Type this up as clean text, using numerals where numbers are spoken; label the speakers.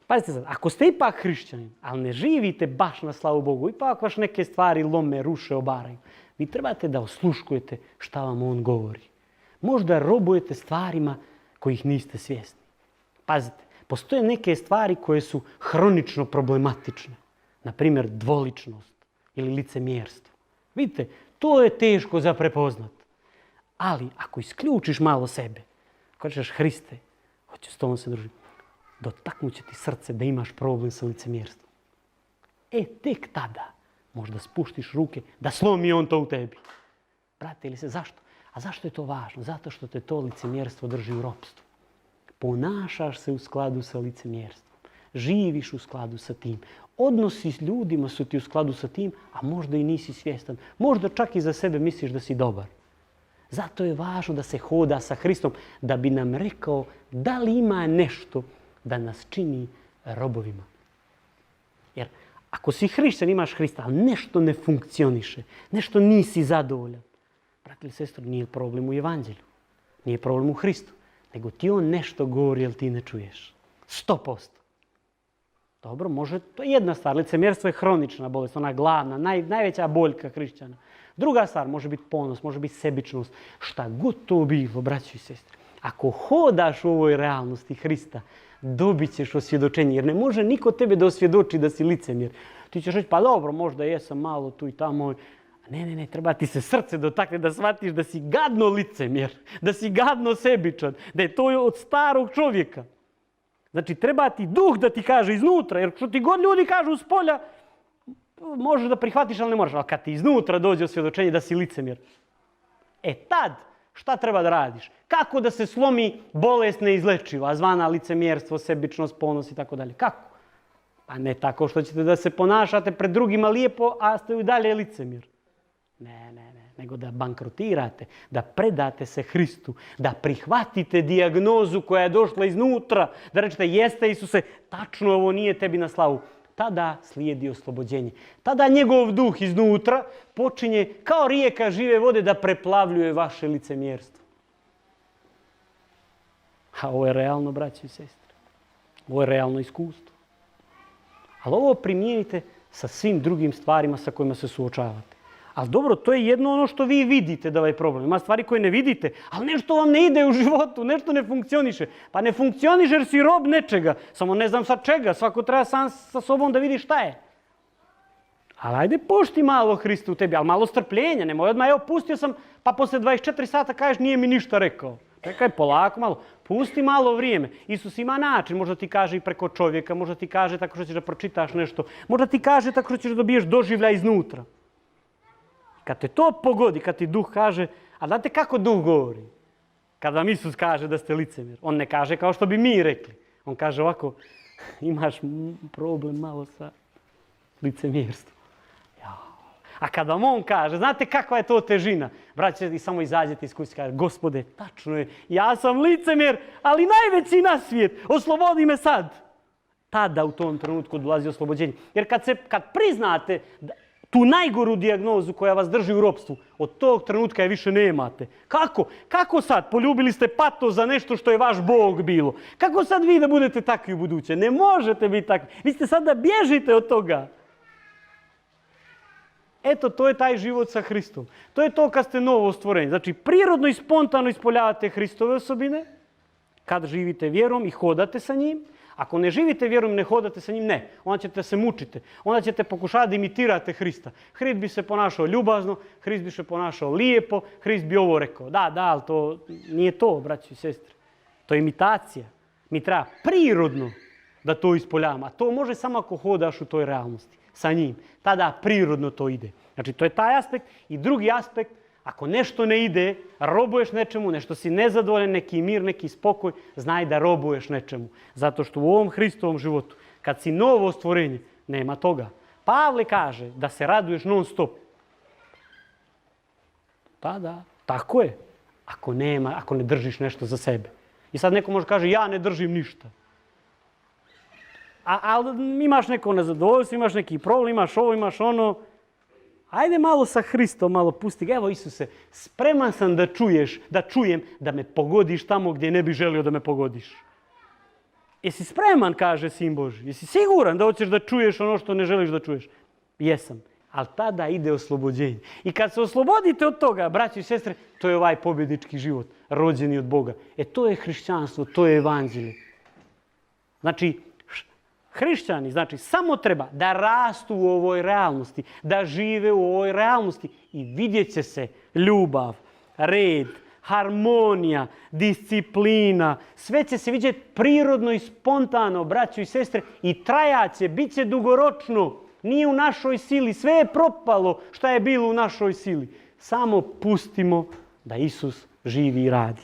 Speaker 1: Pazite sad, ako ste ipak hrišćanin, ali ne živite baš na slavu Bogu, ipak vaš neke stvari lome, ruše, obaraju, vi trebate da osluškujete šta vam on govori. Možda robujete stvarima kojih niste svjesni. Pazite, postoje neke stvari koje su hronično problematične. Naprimjer, dvoličnost ili licemjerstvo. Vidite, to je teško za prepoznat. Ali ako isključiš malo sebe, ako kažeš Hriste, hoću s tobom se družiti, dotaknut će ti srce da imaš problem sa licemjerstvom. Tek tada možda spuštiš ruke da slomi on to u tebi. Brate, ili se zašto? A zašto je to važno? Zato što te to licemjerstvo drži u ropstvu. Ponašaš se u skladu sa licemjerstvom. Živiš u skladu sa tim. Odnosi s ljudima su ti u skladu sa tim, a možda i nisi svjestan. Možda čak i za sebe misliš da si dobar. Zato je važno da se hoda sa Hristom, da bi nam rekao da li ima nešto da nas čini robovima. Jer ako si hrišćan, imaš Hrista, ali nešto ne funkcioniše, nešto nisi zadovoljan. Brate ili sestro, nije problem u Evanđelju, nije problem u Hristu, nego ti on nešto govori, ali ti ne čuješ. 100%. Dobro, može, to je jedna stvar. Licemjerstvo je hronična bolest, ona glavna, najveća boljka hrišćana. Druga stvar može biti ponos, može biti sebičnost. Šta god to bilo, braćo i sestre. Ako hodaš u ovoj realnosti Hrista, dobit ćeš osvjedočenje. Jer ne može niko tebe da osvjedoči da si licemjer. Ti ćeš reći, pa dobro, možda jesam malo tu i tamo. Ne, treba ti se srce dotakne da shvatiš da si gadno licemjer, da si gadno sebičan, da je to od starog čovjeka. Znači, treba ti duh da ti kaže iznutra, jer što ti god ljudi kažu s polja, možeš da prihvatiš, ali ne moraš. Ali kad ti iznutra dođe osvjedočenje da si licemjer, tad šta treba da radiš? Kako da se slomi bolest neizlečiva, zvana licemjerstvo, sebičnost, ponos i tako dalje? Kako? Pa ne tako što ćete da se ponašate pred drugima lijepo, a ste i dalje licemjer. Ne, nego da bankrotirate, da predate se Hristu, da prihvatite dijagnozu koja je došla iznutra, da rečete jeste Isuse, tačno ovo nije tebi na slavu. Tada slijedi oslobođenje. Tada njegov duh iznutra počinje kao rijeka žive vode da preplavljuje vaše licemjerstvo. A ovo je realno, braći i sestre. Ovo je realno iskustvo. Ali ovo primijenite sa svim drugim stvarima sa kojima se suočavate. Ali dobro, to je jedno ono što vi vidite da ovaj problem. Ima stvari koje ne vidite, ali nešto vam ne ide u životu, nešto ne funkcioniše. Pa ne funkcioniše jer si rob nečega, samo ne znam sad čega. Svako treba sam sa sobom da vidi šta je. Ali ajde pušti malo Hristu u tebi, ali malo strpljenja. Nemoj odmah, evo pustio sam, pa posle 24 sata kažeš nije mi ništa rekao. Čekaj, polako malo, pusti malo vrijeme. Isus ima način, možda ti kaže i preko čovjeka, možda ti kaže tako što ćeš da pročitaš nešto, možda ti kaže tako što ćeš da dobiješ doživljaj iznutra. Kad te to pogodi, kad ti duh kaže, a znate kako duh govori? Kad vam Isus kaže da ste licemjer, on ne kaže kao što bi mi rekli. On kaže ovako, imaš problem malo sa licemjerstvom. A kad vam on kaže, znate kakva je to težina? Braće, i samo izađete iz kuće i kaže, Gospode, tačno je, ja sam licemjer, ali najveći na svijet, oslobodi me sad. Tada u tom trenutku dolazi oslobođenje. Jer kad priznate tu najgoru dijagnozu koja vas drži u ropstvu, od tog trenutka je više nemate. Kako? Kako sad? Poljubili ste pato za nešto što je vaš Bog bilo. Kako sad vi da budete takvi u buduće? Ne možete biti takvi. Vi ste sad da bježite od toga. Eto, to je taj život sa Hristom. To je to kad ste novo stvorenje. Znači, prirodno i spontano ispoljavate Hristove osobine, kad živite vjerom i hodate sa njim. Ako ne živite vjerom i ne hodate sa njim, ne. Onda ćete se mučiti. Onda ćete pokušati da imitirate Hrista. Hrist bi se ponašao ljubazno, Hrist bi se ponašao lijepo, Hrist bi ovo rekao. Da, ali to nije to, braći i sestre. To je imitacija. Mi treba prirodno da to ispoljavamo. A to može samo ako hodaš u toj realnosti sa njim. Tada prirodno to ide. Znači, to je taj aspekt. I drugi aspekt, ako nešto ne ide, robuješ nečemu, nešto si nezadovoljan, neki mir, neki spokoj, znaj da robuješ nečemu. Zato što u ovom Hristovom životu, kad si novo stvorenje, nema toga. Pavle kaže da se raduješ non stop. Pa da, tako je. Ako ne držiš nešto za sebe. I sad neko može kaže, ja ne držim ništa. Ali imaš neko nezadovoljstvo, imaš neki problem, imaš ovo, imaš ono. Ajde malo sa Hristom, malo pusti ga. Evo Isuse, spreman sam da čujem da me pogodiš tamo gdje ne bi želio da me pogodiš. jesi spreman, kaže Sin Božji? Jesi siguran da hoćeš da čuješ ono što ne želiš da čuješ? Jesam. Ali tada ide oslobođenje. I kad se oslobodite od toga, braći i sestre, to je ovaj pobjednički život, rođeni od Boga. To je hrišćanstvo, to je evanđelje. Znači, hrišćani, samo treba da rastu u ovoj realnosti, da žive u ovoj realnosti i vidjet će se ljubav, red, harmonija, disciplina, sve će se vidjeti prirodno i spontano, braćo i sestre, i trajaće, bit će dugoročno, nije u našoj sili, sve je propalo što je bilo u našoj sili. Samo pustimo da Isus živi i radi.